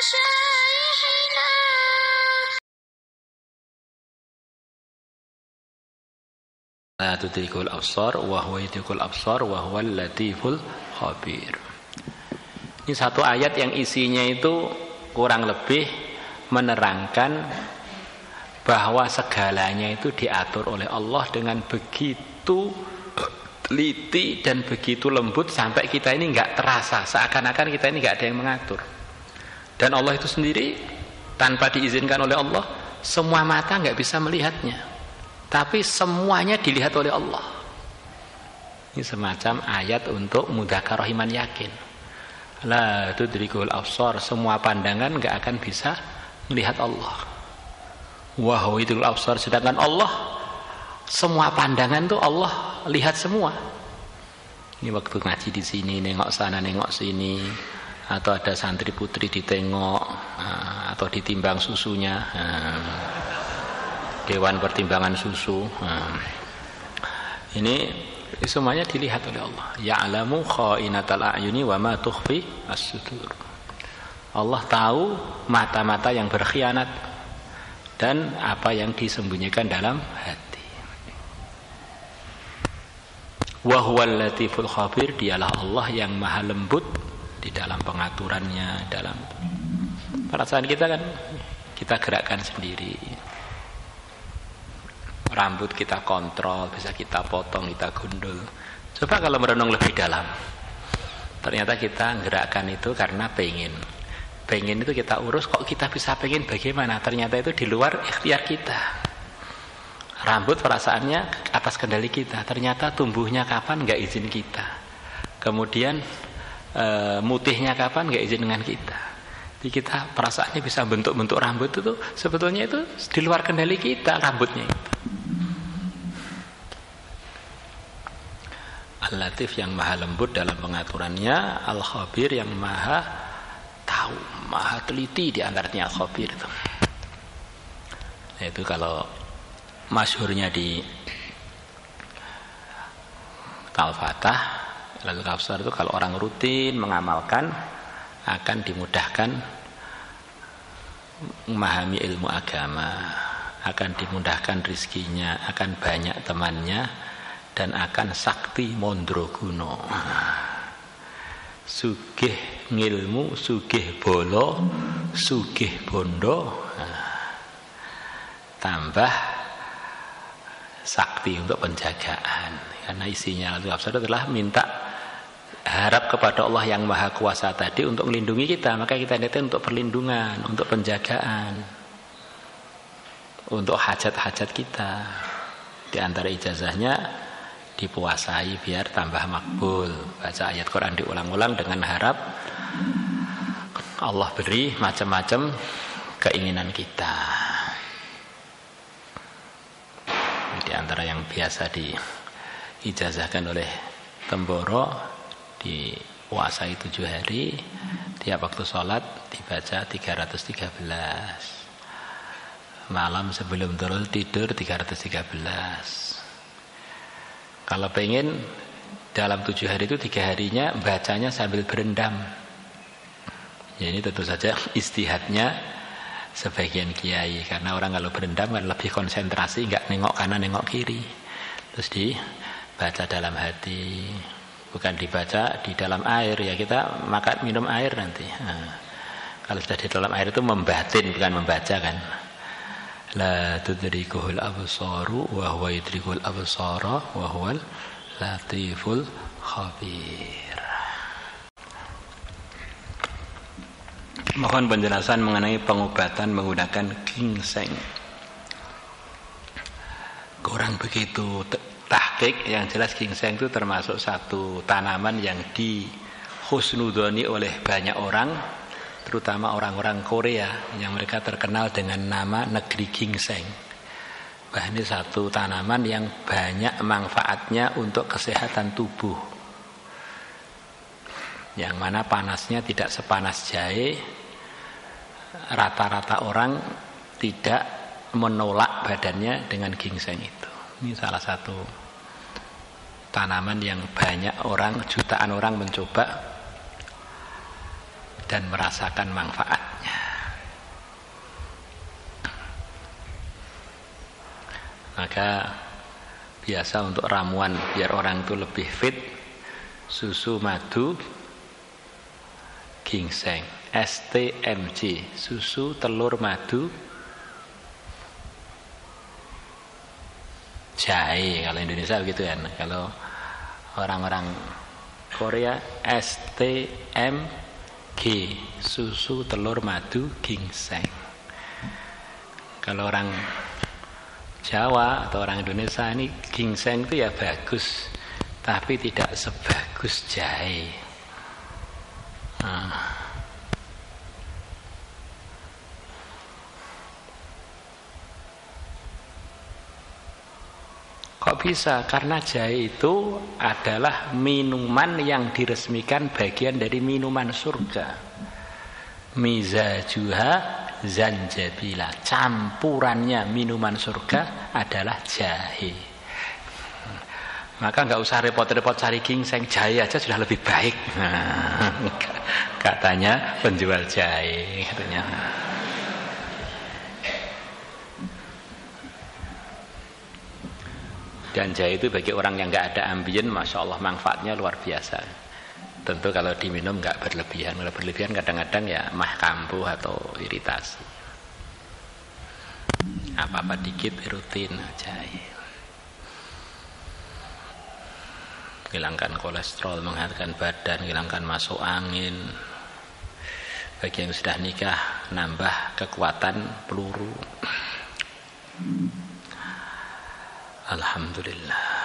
شيخنا. La tudrikul absar wa huwa yudrikul absar wa huwal latiful khabir. Ini satu ayat yang isinya itu kurang lebih menerangkan bahwa segalanya itu diatur oleh Allah dengan begitu teliti dan begitu lembut sampai kita ini nggak terasa, seakan-akan kita ini nggak ada yang mengatur. Dan Allah itu sendiri tanpa diizinkan oleh Allah, semua mata nggak bisa melihatnya, tapi semuanya dilihat oleh Allah. Ini semacam ayat untuk mudzakarah iman yakin. La tudrikul absar, semua pandangan nggak akan bisa melihat Allah. Wa huwa yudrikul absar, sedangkan Allah semua pandangan tuh Allah lihat semua. Ini waktu ngaji di sini nengok sana nengok sini, atau ada santri putri ditengok, atau ditimbang susunya, dewan pertimbangan susu, ini semuanya dilihat oleh Allah. Ya'lamu kha'inatal a'yuni wa ma tukhfi as-sudur. Allah tahu mata-mata yang berkhianat dan apa yang disembunyikan dalam hati. Wa huwal latiful khabir, dialah Allah yang maha lembut di dalam pengaturannya, dalam perasaan kita kan kita gerakkan sendiri. Rambut kita kontrol, bisa kita potong, kita gundul. Coba kalau merenung lebih dalam, ternyata kita gerakkan itu karena pengen itu kita urus. Kok kita bisa pengen bagaimana? Ternyata itu di luar ikhtiar kita. Rambut perasaannya atas kendali kita, ternyata tumbuhnya kapan nggak izin kita, kemudian mutihnya kapan nggak izin dengan kita. Jadi kita perasaannya bisa bentuk-bentuk rambut itu sebetulnya itu di luar kendali kita, rambutnya itu. Al-Latif yang maha lembut dalam pengaturannya, Al-Khabir yang maha tahu, maha teliti di antaranya Al-Khabir itu. Nah, itu kalau masyhurnya di Al-Fatah, lalu Al-Kafsar itu kalau orang rutin mengamalkan akan dimudahkan memahami ilmu agama, akan dimudahkan rizkinya, akan banyak temannya, dan akan sakti mondroguno. Sugih ngilmu, sugih bolo, sugih bondo, tambah sakti untuk penjagaan. Karena isinya Al-Kafsar adalah minta harap kepada Allah yang maha kuasa tadi untuk melindungi kita, maka kita niatkan untuk perlindungan, untuk penjagaan, untuk hajat-hajat kita. Di antara ijazahnya dipuasai biar tambah makbul, baca ayat Quran diulang-ulang dengan harap Allah beri macam-macam keinginan kita. Di antara yang biasa diijazahkan oleh Temboro, dipuasai 7 hari, tiap waktu sholat dibaca 313, malam sebelum turun tidur 313. Kalau pengen dalam 7 hari itu 3 harinya bacanya sambil berendam. Ya, ini tentu saja istihadnya sebagian kiai, karena orang kalau berendam kan lebih konsentrasi, nggak nengok kanan nengok kiri. Terus dibaca dalam hati, bukan dibaca di dalam air. Ya kita makan minum air nanti. Nah, kalau sudah di dalam air itu membatin, bukan membaca kan. La tudrikuhul absaru wa huwa yudrikul absara wa huwal latiful khabir. Mohon penjelasan mengenai pengobatan menggunakan ginseng. Kurang begitu tahqiq, yang jelas ginseng itu termasuk satu tanaman yang dihusnudoni oleh banyak orang, terutama orang-orang Korea yang mereka terkenal dengan nama negeri ginseng. Wah, ini satu tanaman yang banyak manfaatnya untuk kesehatan tubuh, yang mana panasnya tidak sepanas jahe. Rata-rata orang tidak menolak badannya dengan ginseng itu. Ini salah satu tanaman yang banyak orang, jutaan orang mencoba, dan merasakan manfaatnya. Maka biasa untuk ramuan biar orang itu lebih fit, susu madu ginseng, STMJ, susu telur madu jahe. Kalau Indonesia begitu kan. Kalau orang-orang Korea STMG, susu telur madu ginseng. Kalau orang Jawa atau orang Indonesia ini ginseng itu ya bagus, tapi tidak sebagus jahe. Kok bisa? Karena jahe itu adalah minuman yang diresmikan bagian dari minuman surga. Mizajuha zanjabila, campurannya minuman surga adalah jahe. Maka nggak usah repot-repot cari ginseng, jahe aja sudah lebih baik. Katanya penjual jahe, katanya. Dan jahe itu bagi orang yang nggak ada ambien, masya Allah manfaatnya luar biasa. Tentu kalau diminum nggak berlebihan. Kalau berlebihan kadang-kadang ya mah kambuh atau iritasi. Apa-apa dikit rutin jahe. Hilangkan kolesterol, menghangatkan badan, hilangkan masuk angin. Bagi yang sudah nikah, nambah kekuatan peluru. Alhamdulillah.